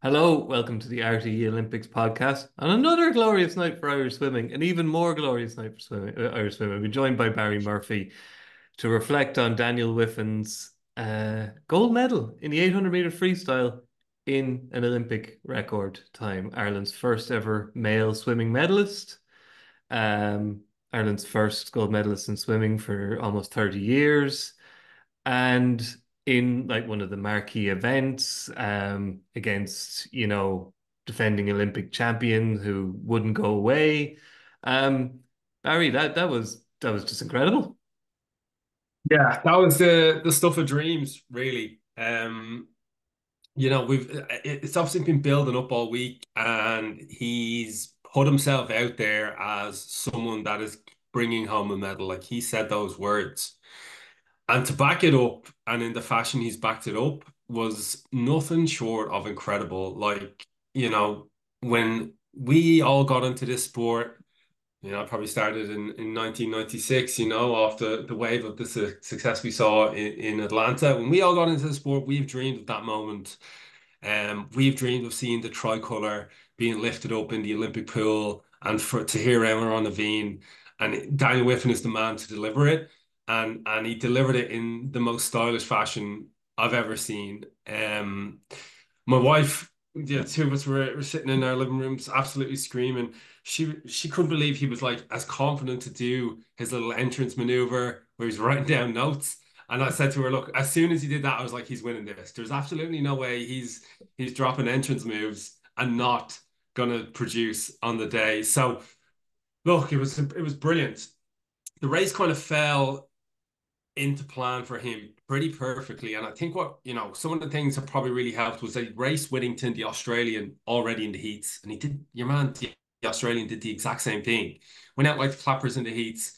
Hello, welcome to the RTÉ Olympics Podcast. On another glorious night for Irish swimming, an even more glorious night for Irish swimming. We're joined by Barry Murphy to reflect on Daniel Wiffen's gold medal in the 800-meter freestyle in an Olympic record time. Ireland's first ever male swimming medalist. Um, Ireland's first gold medalist in swimming for almost 30 years. And in like one of the marquee events, against, defending Olympic champion who wouldn't go away. Um, Barry, that was just incredible. Yeah, that was the stuff of dreams, really. It's obviously been building up all week, and he's put himself out there as someone that is bringing home a medal. Like he said those words, and to back it up, and in the fashion he's backed it up, was nothing short of incredible. When we all got into this sport. I probably started in 1996, off the wave of the success we saw in Atlanta. When we all got into the sport, we've dreamed of that moment. We've dreamed of seeing the tricolour being lifted up in the Olympic pool and for to hear Eleanor Naveen. And Daniel Wiffen is the man to deliver it. And he delivered it in the most stylish fashion I've ever seen. My wife, the two of us were sitting in our living rooms, absolutely screaming. She couldn't believe he was like as confident to do his little entrance maneuver where he's writing down notes. And I said to her, look, as soon as he did that, I was like, he's winning this. There's absolutely no way he's dropping entrance moves and not gonna produce on the day. So look, it was brilliant. The race kind of fell into plan for him pretty perfectly. And I think some of the things that probably really helped was that he raced Whittington, the Australian, already in the heats. And he did, your man, the Australian, did the exact same thing. Went out like the clappers in the heats,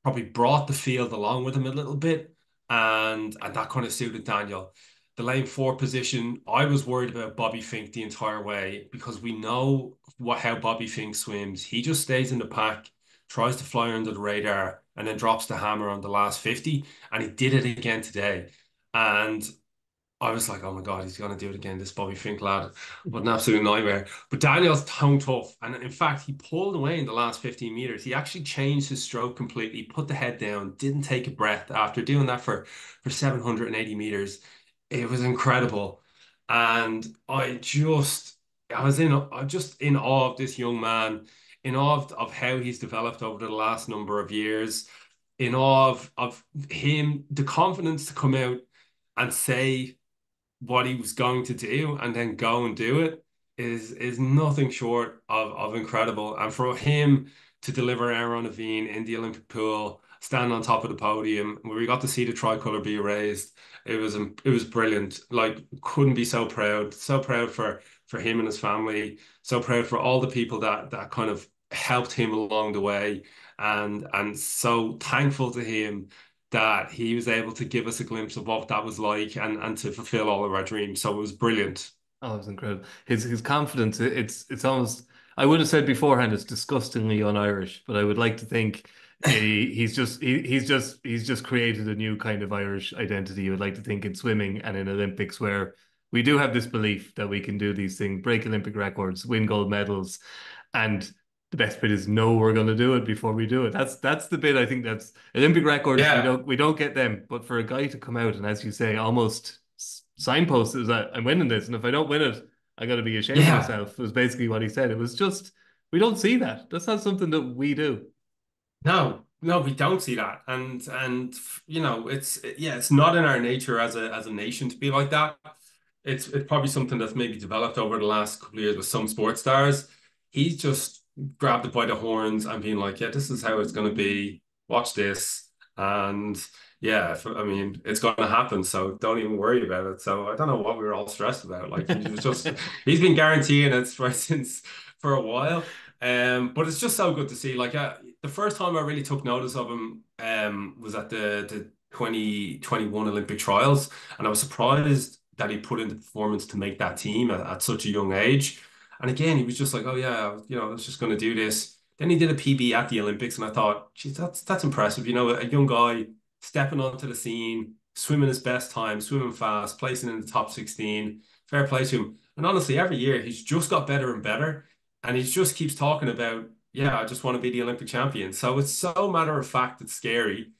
probably brought the field along with him a little bit. And that kind of suited Daniel. The lane four position, I was worried about Bobby Fink the entire way because we know how Bobby Fink swims. He just stays in the pack, tries to fly under the radar, and then drops the hammer on the last 50. And he did it again today. And I was like, oh my God, he's going to do it again. This Bobby Fink lad. What an absolute nightmare. But Daniel's tone tough. And in fact, he pulled away in the last 15 meters. He actually changed his stroke completely, put the head down, didn't take a breath after doing that for 780 meters. It was incredible. And I'm just in awe of this young man, in awe of how he's developed over the last number of years, in awe of him, the confidence to come out and say what he was going to do and then go and do it is nothing short of incredible. And for him to deliver Aaron Aveen in the Olympic pool, stand on top of the podium, where we got to see the tricolour be raised, it was brilliant. Like couldn't be so proud for him and his family, so proud for all the people that kind of helped him along the way, and so thankful to him that he was able to give us a glimpse of what that was like and to fulfill all of our dreams. So it was brilliant. Oh, it was incredible. His confidence, it's almost, I would have said beforehand, it's disgustingly un-Irish, but I would like to think he's just created a new kind of Irish identity. You would like to think in swimming and in Olympics where we do have this belief that we can do these things, break Olympic records, win gold medals, and the best bit is know we're going to do it before we do it. That's the bit I think that's Olympic records. We Yeah. don't get them, but for a guy to come out and, as you say, almost signpost is that I'm winning this, and if I don't win it, I got to be ashamed of Yeah. myself. Was basically what he said. It was just we don't see that. That's not something that we do. No, no, we don't see that. It's not in our nature as a nation to be like that. It's probably something that's maybe developed over the last couple of years with some sports stars. He's just grabbed it by the horns and being like, yeah, this is how it's going to be. Watch this. And yeah, I mean, it's going to happen. So don't even worry about it. So I don't know what we were all stressed about. Like he was just, he's been guaranteeing it for a while. But it's just so good to see. Like the first time I really took notice of him was at the 2021 Olympic trials, and I was surprised that he put in the performance to make that team at such a young age. And again, he was just like, "Oh yeah, I was just going to do this." Then he did a PB at the Olympics, and I thought, "Geez, that's impressive." A young guy stepping onto the scene, swimming his best time, swimming fast, placing in the top 16. fair play to him. And honestly, every year he's just got better and better. And he just keeps talking about, yeah, I just want to be the Olympic champion. So it's so matter of fact, it's scary.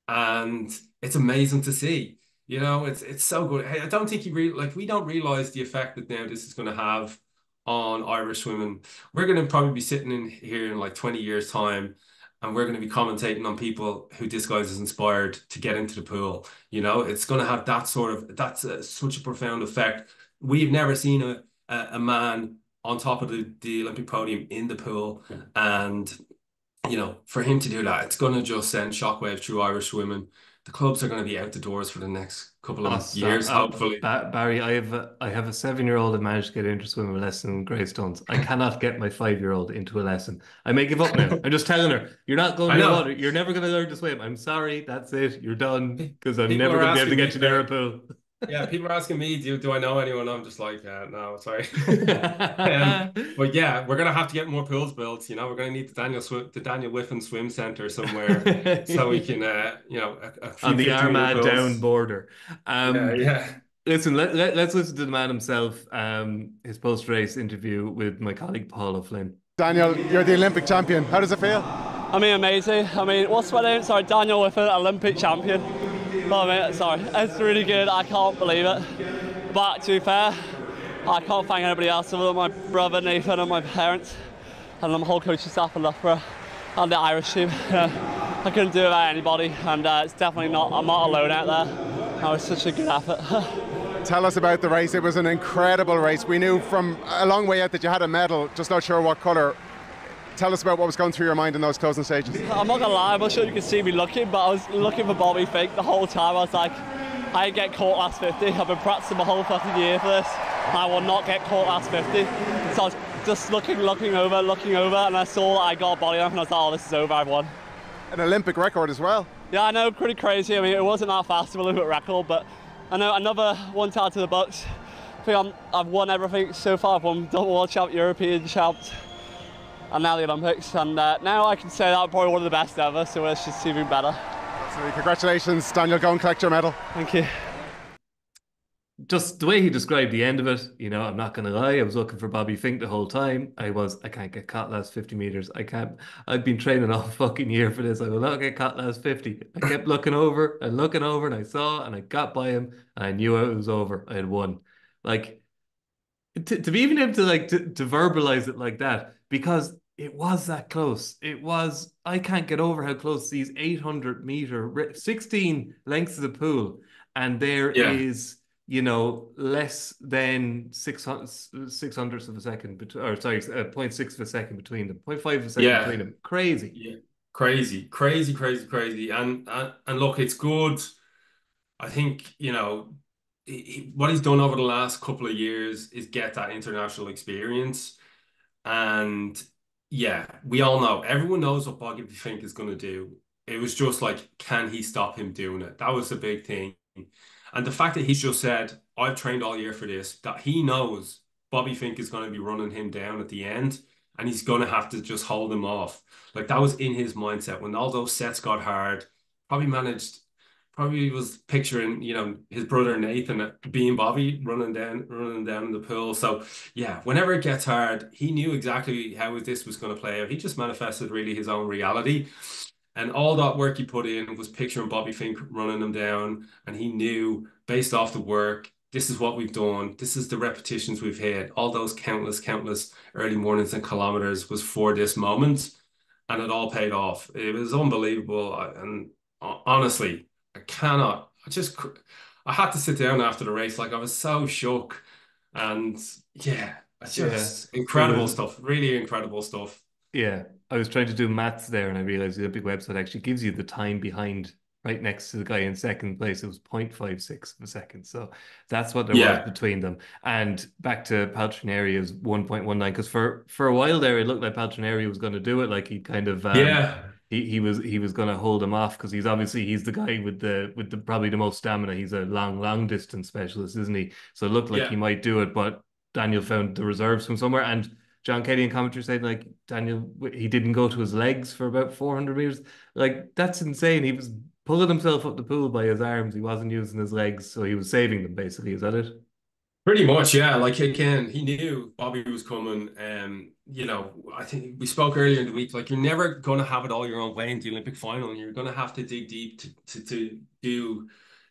And it's amazing to see. It's so good. Hey, I don't think we don't realize the effect that now this is going to have on Irish swimming. We're going to probably be sitting in here in like 20 years' time, and we're going to be commentating on people who this guy's has inspired to get into the pool. It's going to have such a profound effect. We've never seen a man on top of the Olympic podium in the pool, and for him to do that, it's going to just send shockwaves through Irish swimming. The clubs are going to be out the doors for the next couple of years, hopefully. Barry, I have a 7-year-old that managed to get into swimming lesson in Greystones. I cannot get my 5-year-old into a lesson. I may give up now. I'm just telling her, you're not going near water. You're never going to learn to swim. I'm sorry. That's it. You're done, because I'm never going to be able to get you near a pool. Yeah, people are asking me, do I know anyone? I'm just like, no, sorry. But yeah, we're gonna have to get more pools built. We're gonna need the Daniel Wiffen Swim Centre somewhere, so we can, a few on the 50 Armagh pools. Down border. Yeah. Listen, let's listen to the man himself. His post-race interview with my colleague Paul O'Flynn. Daniel, you're the Olympic champion. How does it feel? I mean, amazing. I mean, what's my name? Sorry, Daniel Wiffen, Olympic champion. Oh, man, sorry. It's really good. I can't believe it. But to be fair, I can't thank anybody else other than my brother Nathan and my parents and the whole coaching staff in Loughborough and the Irish team. I couldn't do it without anybody, and it's definitely not. I'm not alone out there. That was such a good effort. Tell us about the race. It was an incredible race. We knew from a long way out that you had a medal, just not sure what colour. Tell us about what was going through your mind in those closing stages. I'm not gonna lie, I'm not sure you can see me looking, but I was looking for Bobby Fink the whole time. I was like, I ain't get caught last 50. I've been practicing my whole fucking year for this. I will not get caught last 50. So I was just looking over, and I saw that I got a body off, and I was like, oh, this is over, I've won. An Olympic record as well. Yeah, I know, pretty crazy. I mean, it wasn't that fast of an Olympic record, but I know another one tied to the books. I think I've won everything so far. I've won double world champ, European champ, and now the Olympics, and now I can say that I'm probably one of the best ever, so it's just even better. So congratulations, Daniel. Go and collect your medal. Thank you. Just the way he described the end of it, I'm not going to lie, I was looking for Bobby Fink the whole time. I can't get caught last 50 metres. I can't. I've been training all fucking year for this. I will not get caught last 50. I kept looking over, and I saw, and I got by him, and I knew it was over. I had won. Like, to be even able to verbalize it like that, because it was that close. I can't get over how close these 800 meter, 16 lengths of the pool, and there is, less than 600ths of a second, 0.6 of a second between them, 0.5 of a second between them. Crazy. Yeah. Crazy. And look, it's good. I think, what he's done over the last couple of years is get that international experience. And yeah, we all know, everyone knows what Bobby Fink is going to do. It was just like, can he stop him doing it? That was the big thing. And the fact that he's just said, I've trained all year for this, that he knows Bobby Fink is going to be running him down at the end, and he's going to have to just hold him off. Like, that was in his mindset. When all those sets got hard, probably was picturing, his brother Nathan being Bobby running down in the pool. So yeah, whenever it gets hard, he knew exactly how this was going to play out. He just manifested really his own reality. And all that work he put in was picturing Bobby Fink running him down. And he knew, based off the work, this is what we've done. This is the repetitions we've hit. All those countless early mornings and kilometers was for this moment. And it all paid off. It was unbelievable. And honestly, I had to sit down after the race. Like, I was so shook. And yeah, it's just incredible stuff. Really incredible stuff. Yeah. I was trying to do maths there, and I realized the Olympic website actually gives you the time behind, right next to the guy in second place. It was 0.56 of a second. So that's what there was between them. And back to Paltrinieri is 1.19, because for a while there, it looked like Paltrinieri was going to do it. Like, he kind of he was going to hold him off, because he's the guy with the probably the most stamina. He's a long distance specialist, isn't he? So it looked like he might do it, but Daniel found the reserves from somewhere. And John Kelly in commentary said, like, Daniel, he didn't go to his legs for about 400 meters. Like, that's insane. He was pulling himself up the pool by his arms. He wasn't using his legs, so he was saving them, basically. Is that it? Pretty much, yeah. Like again, he knew Bobby was coming. I think we spoke earlier in the week. Like you're never going to have it all your own way in the Olympic final, and you're going to have to dig deep to do,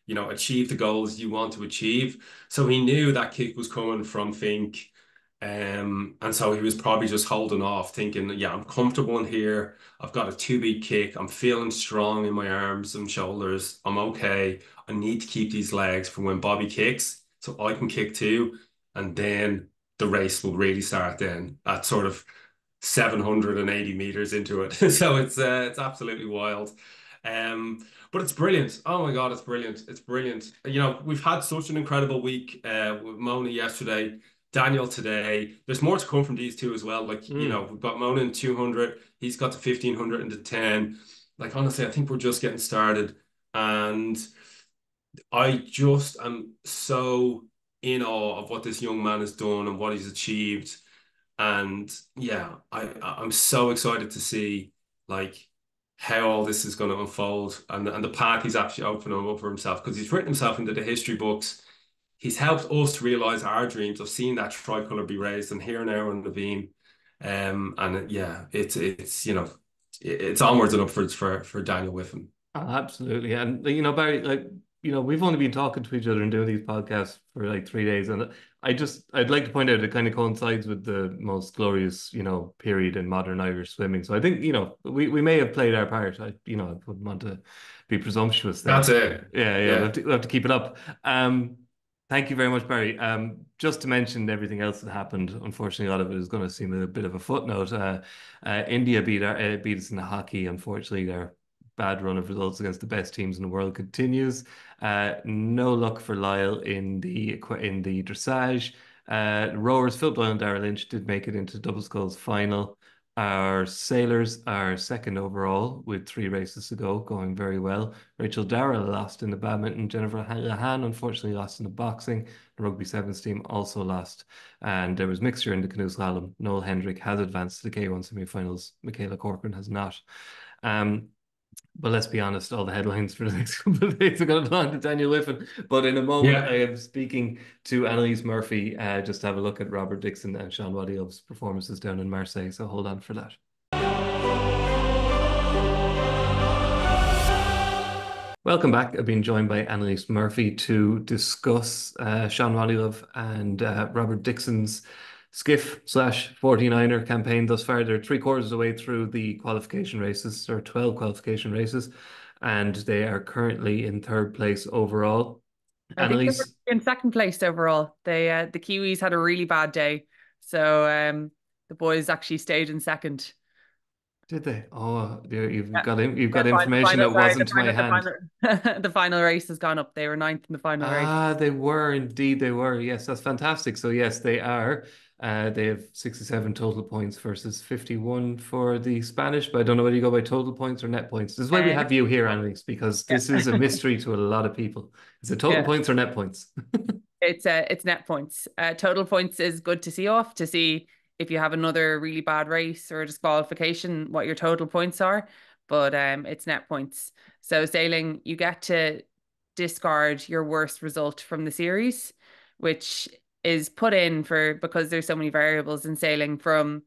achieve the goals you want to achieve. So he knew that kick was coming from Fink, and so he was probably just holding off, thinking, yeah, I'm comfortable in here. I've got a two-beat kick. I'm feeling strong in my arms and shoulders. I'm okay. I need to keep these legs for when Bobby kicks so I can kick too. And then the race will really start then at sort of 780 meters into it. So it's absolutely wild. But it's brilliant. Oh my God, it's brilliant. It's brilliant. We've had such an incredible week with Mona yesterday, Daniel today. There's more to come from these two as well. Like, we've got Mona in 200. He's got the 1500 and the 10. Like, honestly, I think we're just getting started. And I just am so in awe of what this young man has done and what he's achieved. And yeah, I'm so excited to see like how all this is going to unfold and the path he's actually opening up for himself because he's written himself into the history books. He's helped us to realize our dreams of seeing that tricolour be raised and here now on the beam. And yeah, it's onwards and upwards for Daniel Wiffen. Oh, absolutely. And Barry, like, we've only been talking to each other and doing these podcasts for like 3 days. And I'd like to point out it kind of coincides with the most glorious, period in modern Irish swimming. So I think, we may have played our part. I wouldn't want to be presumptuous there. That's it. Yeah. We'll have to keep it up. Thank you very much, Barry. Just to mention everything else that happened, unfortunately, a lot of it is going to seem a bit of a footnote. India beat us in the hockey. Unfortunately, their bad run of results against the best teams in the world continues. No luck for Lyle in the dressage. Rowers Phil Doyle and Darragh Lynch did make it into double sculls final. Our sailors are second overall with 3 races to go, going very well. Rachel Darrell lost in the badminton. Jennifer Lahan unfortunately lost in the boxing. The rugby sevens team also lost. And there was mixture in the canoe slalom. Noel Hendrick has advanced to the K1 semi-finals. Michaela Corcoran has not. But let's be honest, all the headlines for the next couple of days are going to belong to Daniel Wiffen. But in a moment, I am speaking to Annalise Murphy just to have a look at Robert Dickson and Sean Waddilove's performances down in Marseille. So hold on for that. Welcome back. I've been joined by Annalise Murphy to discuss Sean Waddilove and Robert Dickson's skiff/49er campaign thus far. They're 3/4 of the way through the qualification races, or 12 qualification races, and they are currently in 3rd place overall. I think they were in 2nd place overall. The Kiwis had a really bad day, so the boys actually stayed in 2nd. Did they? Oh, you've got information that wasn't to my hand. The final race has gone up. They were 9th in the final race. They were indeed. They were. Yes, that's fantastic. So yes, they are. They have 67 total points versus 51 for the Spanish, but I don't know whether you go by total points or net points. This is why we have you here, Annalise, because this is a mystery to a lot of people. Is it total points or net points? It's net points. Total points is good to see if you have another really bad race or disqualification, what your total points are, but it's net points. So sailing, you get to discard your worst result from the series, which is put in because there's so many variables in sailing, from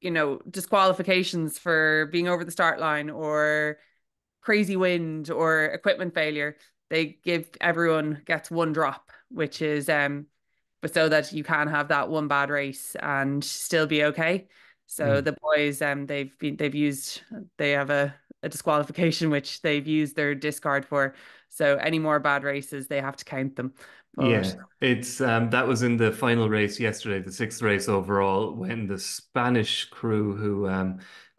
disqualifications for being over the start line or crazy wind or equipment failure. They give everyone gets 1 drop, which is but so that you can have that one bad race and still be okay. So the boys, they have a disqualification which they've used their discard for. So any more bad races, they have to count them. But it's that was in the final race yesterday, the 6th race overall, when the Spanish crew, who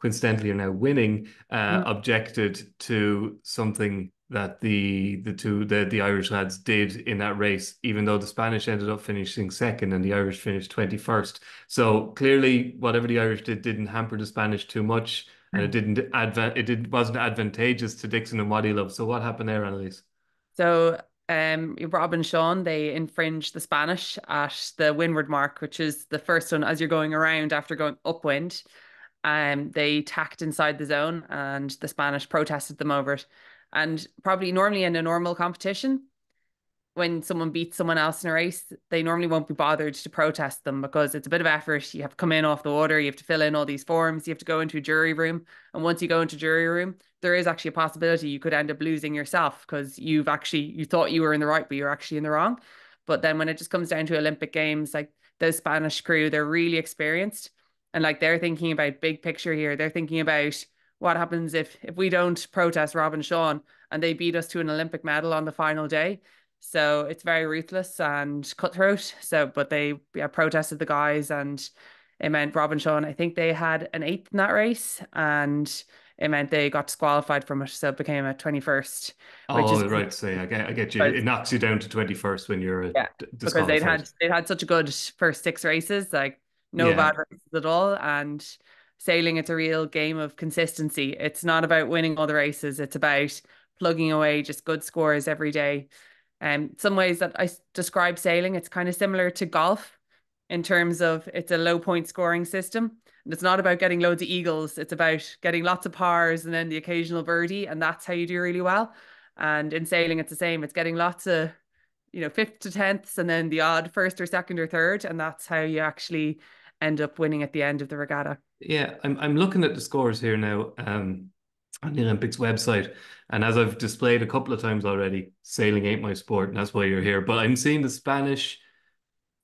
coincidentally are now winning, objected to something that the Irish lads did in that race, even though the Spanish ended up finishing 2nd and the Irish finished 21st. So clearly, whatever the Irish did didn't hamper the Spanish too much, and it wasn't advantageous to Dickson and Waddilove. So what happened there, Annalise? So Rob and Sean, they infringed the Spanish at the windward mark, which is the first one as you're going around after going upwind. They tacked inside the zone, and the Spanish protested them over it. And probably normally in a normal competition, when someone beats someone else in a race, they normally won't be bothered to protest them because it's a bit of effort. You have to come in off the water, you have to fill in all these forms, you have to go into a jury room. And once you go into jury room, there is actually a possibility you could end up losing yourself because you thought you were in the right, but you're actually in the wrong. But then when it just comes down to Olympic Games, like those Spanish crew, they're really experienced. And like they're thinking about big picture here. They're thinking about what happens if we don't protest Rob and Sean and they beat us to an Olympic medal on the final day. So it's very ruthless and cutthroat. So, but they protested the guys, and it meant Rob and Sean, I think they had an 8th in that race, and it meant they got disqualified from it. So it became a 21st, which is right. So I get you. It knocks you down to 21st when you're because disqualified. they'd had such a good first 6 races, like no bad races at all. And sailing, it's a real game of consistency. It's not about winning all the races. It's about plugging away just good scores every day. Some ways that I describe sailing, it's kind of similar to golf in terms of it's a low point scoring system. And it's not about getting loads of eagles. It's about getting lots of pars and then the occasional birdie. And that's how you do really well. And in sailing, it's the same. It's getting lots of, 5th to 10ths and then the odd first or second or third. And that's how you actually end up winning at the end of the regatta. Yeah, I'm looking at the scores here now. On the Olympics website. And as I've displayed a couple of times already, sailing ain't my sport, and that's why you're here. But I'm seeing the Spanish,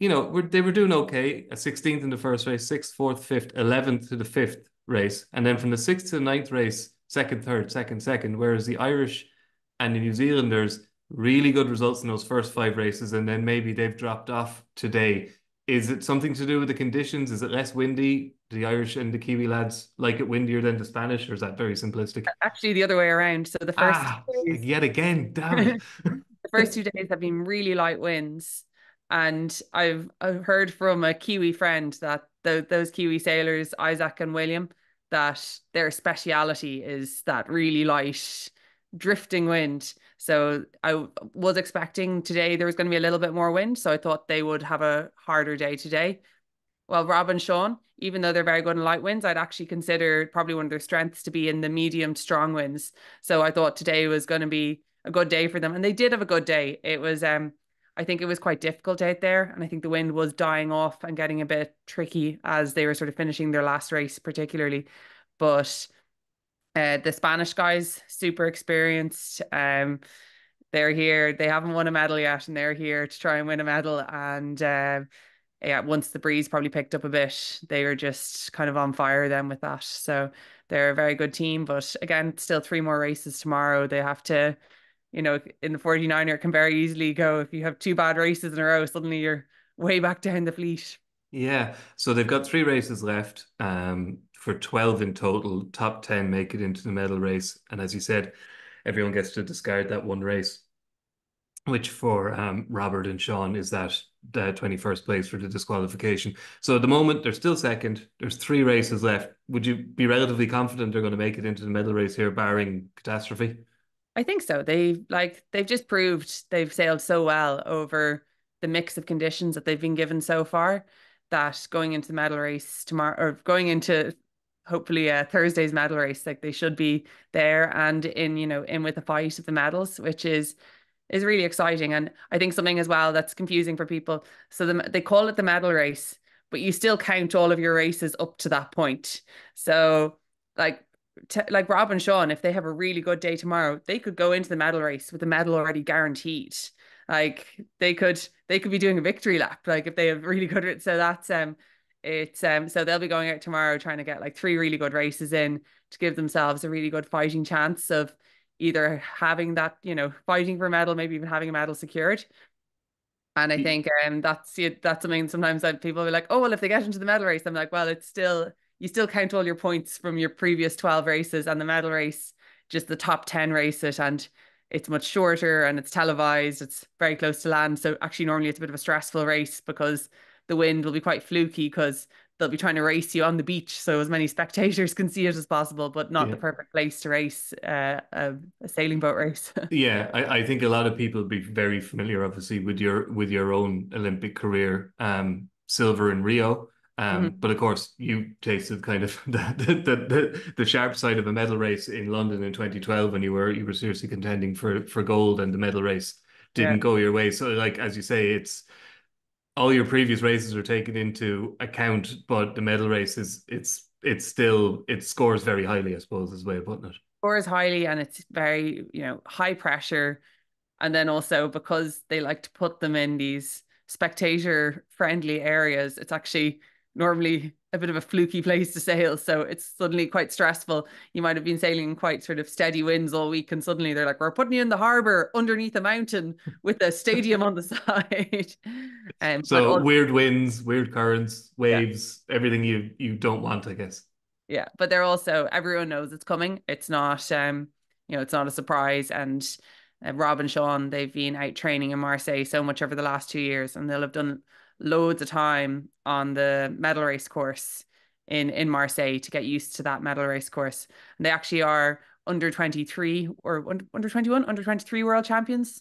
they were doing okay. A 16th in the first race, 6th, 4th, 5th, 11th to the 5th race. And then from the 6th to the 9th race, second, third, second. Whereas the Irish and the New Zealanders, really good results in those first 5 races. And then maybe they've dropped off today. Is it something to do with the conditions? Is it less windy? Do the Irish and the Kiwi lads like it windier than the Spanish, or is that very simplistic? Actually, the other way around. So the first yet again, damn it. The first 2 days have been really light winds. And I've heard from a Kiwi friend that those Kiwi sailors, Isaac and William, that their speciality is that really light drifting wind. So I was expecting today there was going to be a little bit more wind. So I thought they would have a harder day today. Well, Rob and Sean, even though they're very good in light winds, I'd actually consider probably one of their strengths to be in the medium to strong winds. So I thought today was going to be a good day for them. And they did have a good day. It was, I think it was quite difficult out there. And I think the wind was dying off and getting a bit tricky as they were sort of finishing their last race, particularly. But the Spanish guys, super experienced. They're here. They haven't won a medal yet, and they're here to try and win a medal. And once the breeze probably picked up a bit, they were just kind of on fire then with that. So they're a very good team. But again, still 3 more races tomorrow. They have to, in the 49er, it can very easily go. If you have 2 bad races in a row, suddenly you're way back down the fleet. Yeah. So they've got 3 races left. For 12 in total, top 10 make it into the medal race. And as you said, everyone gets to discard that 1 race, which for Robert and Sean is that the 21st place for the disqualification. So at the moment, they're still second. There's 3 races left. Would you be relatively confident they're going to make it into the medal race here, barring catastrophe? I think so. They've just proved they've sailed so well over the mix of conditions that they've been given so far that going into the medal race tomorrow, or going into hopefully Thursday's medal race, like they should be there and in with the fight of the medals, which is really exciting. And I think something as well that's confusing for people. So they call it the medal race, but you still count all of your races up to that point. So like Rob and Sean, if they have a really good day tomorrow, they could go into the medal race with the medal already guaranteed. Like they could be doing a victory lap, like if they have really good. So that's so they'll be going out tomorrow trying to get like 3 really good races in to give themselves a really good fighting chance of either having that, fighting for a medal, maybe even having a medal secured. And I think that's something sometimes that people will be like, oh, well, if they get into the medal race, I'm like, well, you still count all your points from your previous 12 races, and the medal race, just the top 10 race it, and it's much shorter and it's televised. It's very close to land. So actually normally it's a bit of a stressful race because the wind will be quite fluky because they'll be trying to race you on the beach so as many spectators can see it as possible, but not the perfect place to race a sailing boat race. Yeah, I think a lot of people will be very familiar, obviously, with your own Olympic career, silver in Rio. But of course, you tasted kind of the sharp side of a medal race in London in 2012 when you were seriously contending for gold and the medal race didn't go your way. So like, as you say, it's all your previous races are taken into account, but the medal race it's still, it scores very highly, I suppose, is the way of putting it. Scores highly, and it's very, high pressure. And then also because they like to put them in these spectator friendly areas, it's actually normally a bit of a fluky place to sail. So it's suddenly quite stressful. You might have been sailing in quite sort of steady winds all week, and suddenly they're like, we're putting you in the harbour underneath a mountain with a stadium on the side. So weird winds, weird currents, waves, everything you don't want, I guess. Yeah, but they're also, everyone knows it's coming. It's not, it's not a surprise. And Rob and Sean, they've been out training in Marseille so much over the last 2 years, and they'll have done loads of time on the medal race course in Marseille to get used to that medal race course. And they actually are under 23 or under 21, under 23 world champions.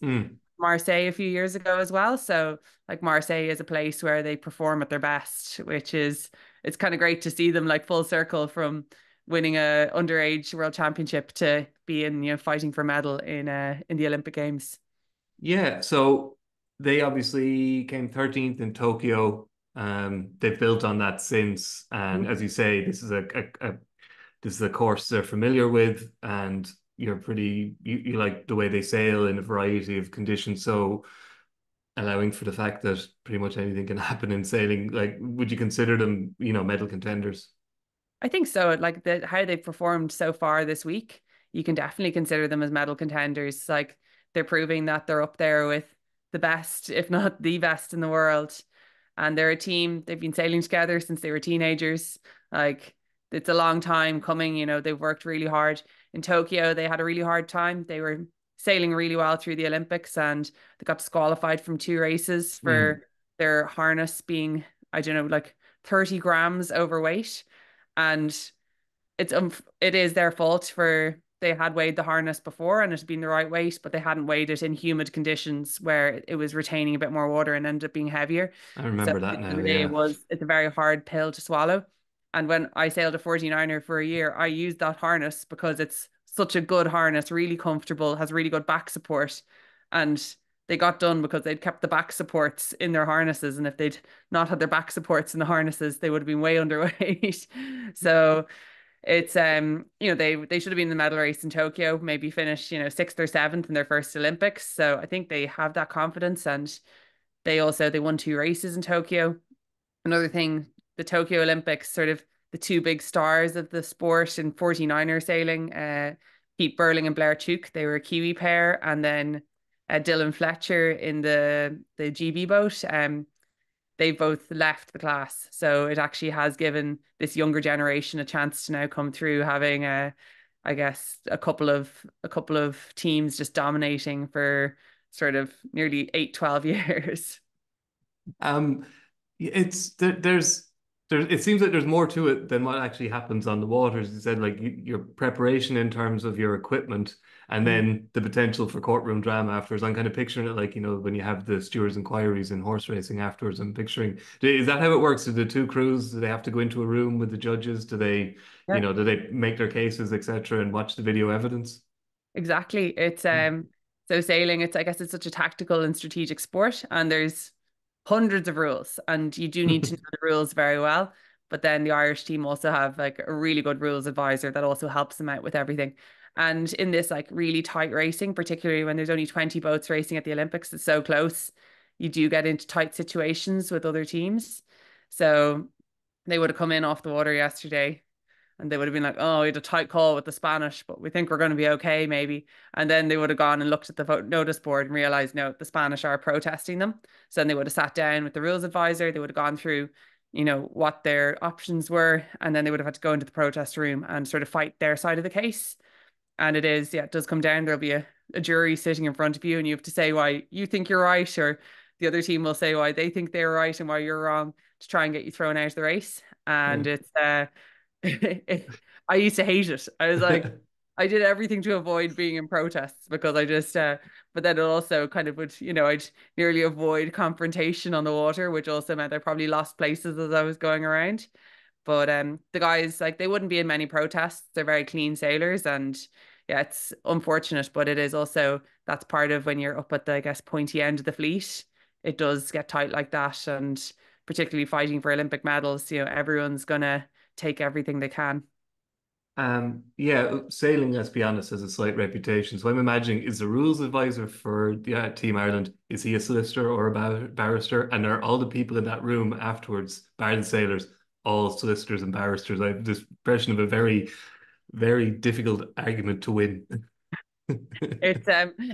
Marseille a few years ago as well. So like Marseille is a place where they perform at their best, which is, it's kind of great to see them like full circle from winning a underage world championship to being, fighting for medal in the Olympic Games. Yeah, so they obviously came 13th in Tokyo. They've built on that since, and as you say, this is a course they're familiar with, and you like the way they sail in a variety of conditions. So allowing for the fact that pretty much anything can happen in sailing, like, would you consider them, medal contenders? I think so. Like how they've performed so far this week, you can definitely consider them as medal contenders. Like they're proving that they're up there with the best, if not the best in the world. And they're a team, they've been sailing together since they were teenagers. Like it's a long time coming, they've worked really hard. In Tokyo, they had a really hard time. They were sailing really well through the Olympics, and they got disqualified from 2 races for their harness being, I don't know, like 30 grams overweight. And it is their fault for, they had weighed the harness before and it had been the right weight, but they hadn't weighed it in humid conditions where it was retaining a bit more water and ended up being heavier. I remember that now. Yeah. It's a very hard pill to swallow. And when I sailed a 49er for a year, I used that harness because it's such a good harness, really comfortable, has really good back support. And they got done because they'd kept the back supports in their harnesses. And if they'd not had their back supports in the harnesses, they would have been way underweight. So it's, they should have been in the medal race in Tokyo, maybe finish, 6th or 7th in their first Olympics. So I think they have that confidence. And they won 2 races in Tokyo. Another thing, the Tokyo Olympics, sort of the 2 big stars of the sport in 49er sailing, Pete Burling and Blair Tuke, they were a Kiwi pair. And then Dylan Fletcher in the GB boat, they both left the class. So it actually has given this younger generation a chance to now come through, having I guess a couple of teams just dominating for sort of nearly 8-12 years. It seems like there's more to it than what actually happens on the waters. You said like your preparation in terms of your equipment, and then the potential for courtroom drama afterwards. I'm kind of picturing it like, when you have the stewards' inquiries in horse racing afterwards. I'm picturing, is that how it works? Do the 2 crews, do they have to go into a room with the judges? Do they, do they make their cases, etc., and watch the video evidence? Exactly. It's so sailing, I guess it's such a tactical and strategic sport, and there's hundreds of rules, and you do need to know the rules very well. But then the Irish team also have like a really good rules advisor that also helps them out with everything. And in this like really tight racing, particularly when there's only 20 boats racing at the Olympics, it's so close, you do get into tight situations with other teams. So they would have come in off the water yesterday and they would have been like, oh, we had a tight call with the Spanish, but we think we're going to be okay, maybe. And then they would have gone and looked at the vote notice board and realized, no, the Spanish are protesting them. So then they would have sat down with the rules advisor. They would have gone through, what their options were. And then they would have had to go into the protest room and sort of fight their side of the case. And it does come down. There'll be a jury sitting in front of you, and you have to say why you think you're right, or the other team will say why they think they're right and why you're wrong, to try and get you thrown out of the race. And it's I used to hate it. I was like, I did everything to avoid being in protests because I just but then it also kind of would, I'd nearly avoid confrontation on the water, which also meant I probably lost places as I was going around. But the guys, like, they wouldn't be in many protests. They're very clean sailors, and yeah, it's unfortunate, but it is also, that's part of when you're up at the, I guess, pointy end of the fleet. It does get tight like that. And particularly fighting for Olympic medals, everyone's going to take everything they can. Yeah, sailing, let's be honest, has a slight reputation. So I'm imagining, is the rules advisor for the Team Ireland, is he a solicitor or a barrister? And are all the people in that room afterwards, bar the sailors, all solicitors and barristers? I have this impression of a very, very difficult argument to win. It's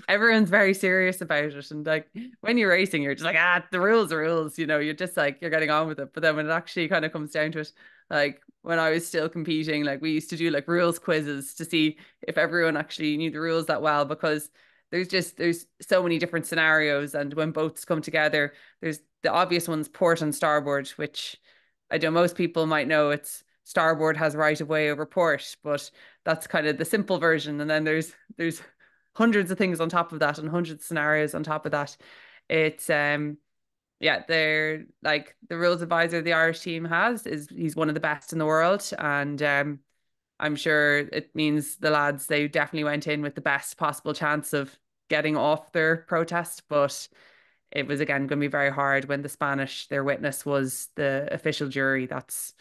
everyone's very serious about it, and like when you're racing, you're just like, the rules are rules, you're just like, you're getting on with it. But then when it actually kind of comes down to it, like when I was still competing, like we used to do like rules quizzes to see if everyone actually knew the rules that well, because there's so many different scenarios, and when boats come together, there's the obvious ones, port and starboard, which I know most people might know. It's starboard has right of way over port, but that's kind of the simple version. And then there's hundreds of things on top of that, and hundreds of scenarios on top of that. It's yeah, they're like, the rules advisor the Irish team has is, he's one of the best in the world. And I'm sure it means the lads, they definitely went in with the best possible chance of getting off their protest. But it was, again, going to be very hard when the Spanish, their witness, was the official jury. That's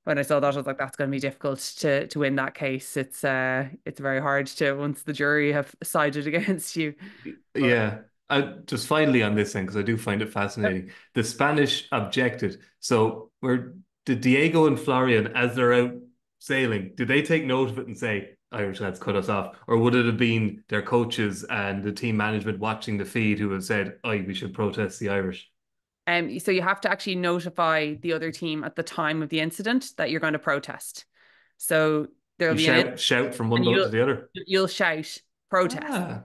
when I saw that, I was like, that's going to be difficult to win that case. It's very hard to, once the jury have sided against you. Yeah. Just finally on this thing, because I do find it fascinating. The Spanish objected. So did Diego and Florian, as they're out sailing, did they take note of it and say, Irish lads, cut us off? Or would it have been their coaches and the team management watching the feed who have said, we should protest the Irish? So you have to actually notify the other team at the time of the incident that you're going to protest. So there'll be shout from one boat to the other. You'll shout protest.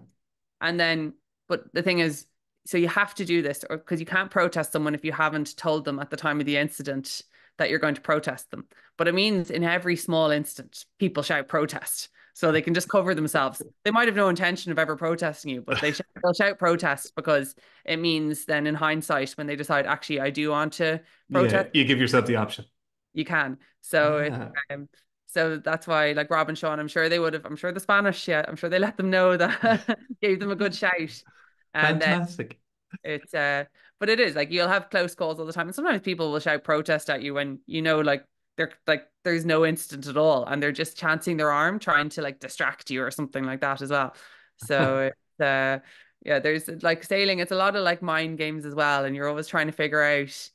And then, but the thing is, so you have to do this, or because you can't protest someone if you haven't told them at the time of the incident that you're going to protest them. But it means in every small incident, people shout protest, so they can just cover themselves. They might have no intention of ever protesting you, but they'll shout protest, because it means then in hindsight, when they decide, actually, I do want to protest, you give yourself the option. You can. So so that's why, like Rob and Sean, I'm sure they would have, I'm sure the Spanish, I'm sure they let them know that, gave them a good shout. And fantastic. It's but it is like, you'll have close calls all the time, and sometimes people will shout protest at you when like they're like, there's no incident at all, and they're just chancing their arm, trying to like distract you or something like that as well. So it's yeah, there's like sailing, it's a lot of like mind games as well, and you're always trying to figure out,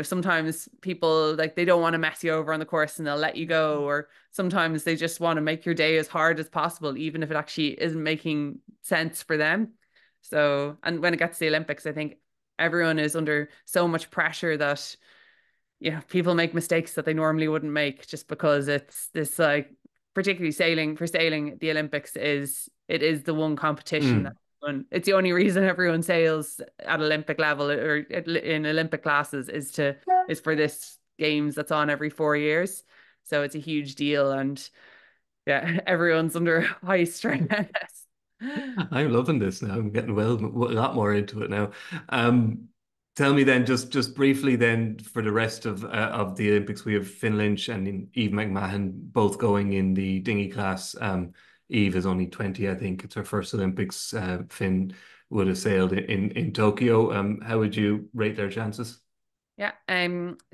sometimes people, like, they don't want to mess you over on the course and they'll let you go, or sometimes they just want to make your day as hard as possible, even if it actually isn't making sense for them. So, and when it gets to the Olympics, I think everyone is under so much pressure that, people make mistakes that they normally wouldn't make, just because it's this, like, particularly sailing, the Olympics is the one competition that it's the only reason everyone sails at Olympic level or in Olympic classes is for this games that's on every 4 years. So it's a huge deal, and yeah, everyone's under high stress. I'm loving this now. I'm getting a lot more into it now. Tell me then, just briefly then, for the rest of the Olympics, we have Finn Lynch and Eve McMahon both going in the dinghy class. Eve is only 20, I think. It's her first Olympics. Finn would have sailed in Tokyo. How would you rate their chances? Yeah.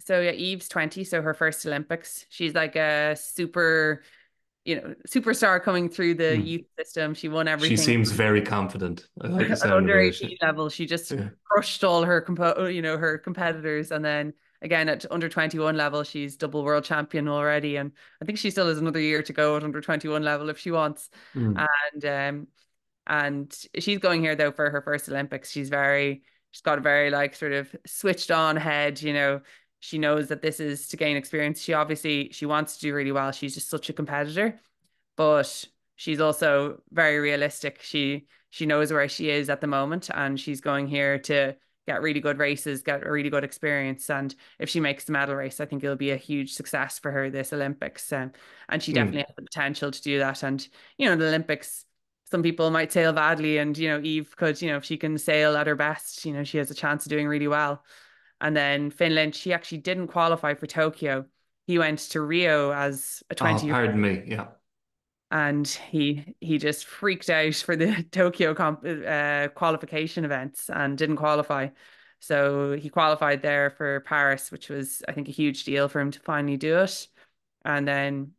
So yeah, Eve's 20, so her first Olympics. She's like a superstar coming through the youth system. She won everything. She seems very confident. I like the sound under of 18 level, she just crushed all her her competitors, and then again at under 21 level, she's double world champion already, and I think she still has another year to go at under 21 level if she wants. And she's going here though for her first Olympics. She's got a very like sort of switched on head. She knows that this is to gain experience. She wants to do really well. She's just such a competitor, but she's also very realistic. She knows where she is at the moment, and she's going here to get really good races, get a really good experience. And if she makes the medal race, I think it'll be a huge success for her this Olympics. And she definitely has the potential to do that. And, the Olympics, some people might sail badly, and, Eve could, if she can sail at her best, she has a chance of doing really well. And then Finland, she actually didn't qualify for Tokyo. He went to Rio as a 20-year-old. Pardon me, yeah. and he just freaked out for the Tokyo qualification events and didn't qualify. So he qualified there for Paris, which was, I think, a huge deal for him to finally do it. And then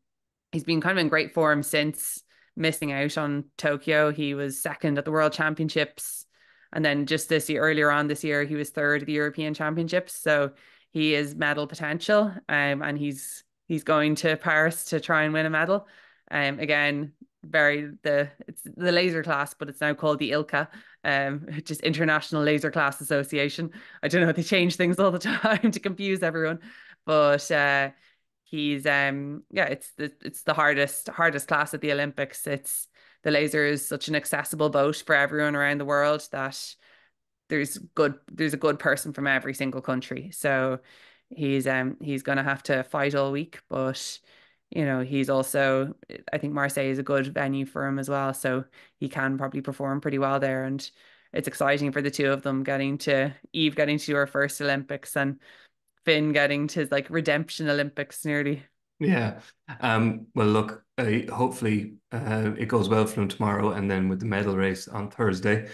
he's been kind of in great form since missing out on Tokyo. He was second at the World Championships. And then just this year, earlier on this year, he was third at the European Championships. So he is medal potential. And he's going to Paris to try and win a medal. Again, it's the laser class, but it's now called the ILCA, just International Laser Class Association. I don't know, they change things all the time to confuse everyone, but he's it's the hardest class at the Olympics. It's the laser is such an accessible boat for everyone around the world that there's a good person from every single country. So he's going to have to fight all week, but he's also, I think Marseille is a good venue for him as well, so he can probably perform pretty well there. And it's exciting for the two of them Eve getting to her first Olympics and Finn getting to his like redemption Olympics nearly. Yeah. Well, look, hopefully it goes well for him tomorrow, and then with the medal race on Thursday.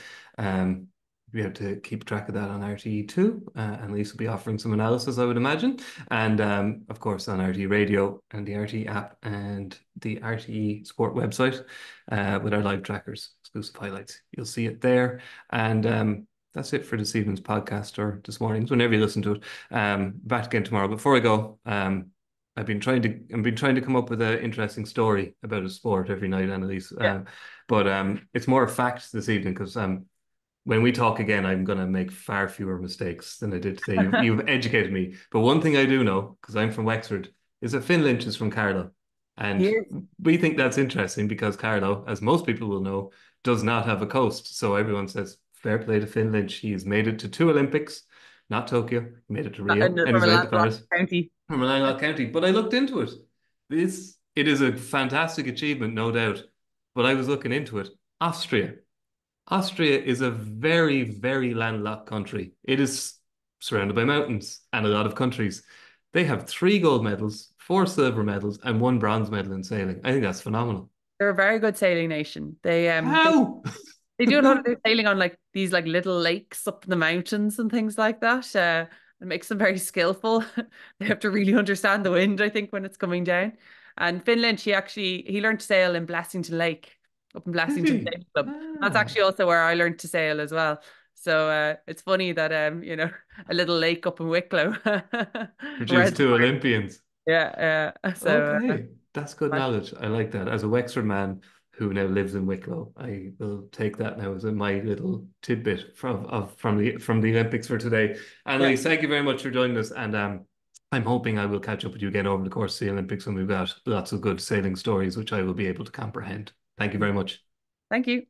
We have to keep track of that on RTÉ too. Annalise will be offering some analysis, I would imagine. And of course on RTÉ Radio and the RTÉ app and the RTÉ Sport website with our live trackers, exclusive highlights. You'll see it there. And that's it for this evening's podcast, or this morning's, whenever you listen to it. Back again tomorrow. Before I go, I've been trying to come up with an interesting story about a sport every night, Annalise. Yeah. But it's more facts this evening, because when we talk again, I'm going to make far fewer mistakes than I did today. You've educated me. But one thing I do know, because I'm from Wexford, is that Finn Lynch is from Carlow. And we think that's interesting because Carlow, as most people will know, does not have a coast. So everyone says, fair play to Finn Lynch. He's made it to 2 Olympics, not Tokyo. He made it to Rio. And he's made it to Paris. From a landlocked county. But I looked into it. It is a fantastic achievement, no doubt. But I was looking into it. Austria is a very, very landlocked country. It is surrounded by mountains and a lot of countries. They have 3 gold medals, 4 silver medals, and 1 bronze medal in sailing. I think that's phenomenal. They're a very good sailing nation. How? They do a lot of their sailing on like these like little lakes up in the mountains and things like that. It makes them very skillful. They have to really understand the wind, I think, when it's coming down. And Finn Lynch, he learned to sail in Blessington Lake, up in Blessington Sailing Club. That's actually also where I learned to sail as well. So it's funny that a little lake up in Wicklow produced 2 Olympians. Yeah, so okay, that's good knowledge. I like that. As a Wexford man who now lives in Wicklow, I will take that now as my little tidbit from the Olympics for today. Annalise, thank you very much for joining us, and I'm hoping I will catch up with you again over the course of the Olympics when we've got lots of good sailing stories which I will be able to comprehend. Thank you very much. Thank you.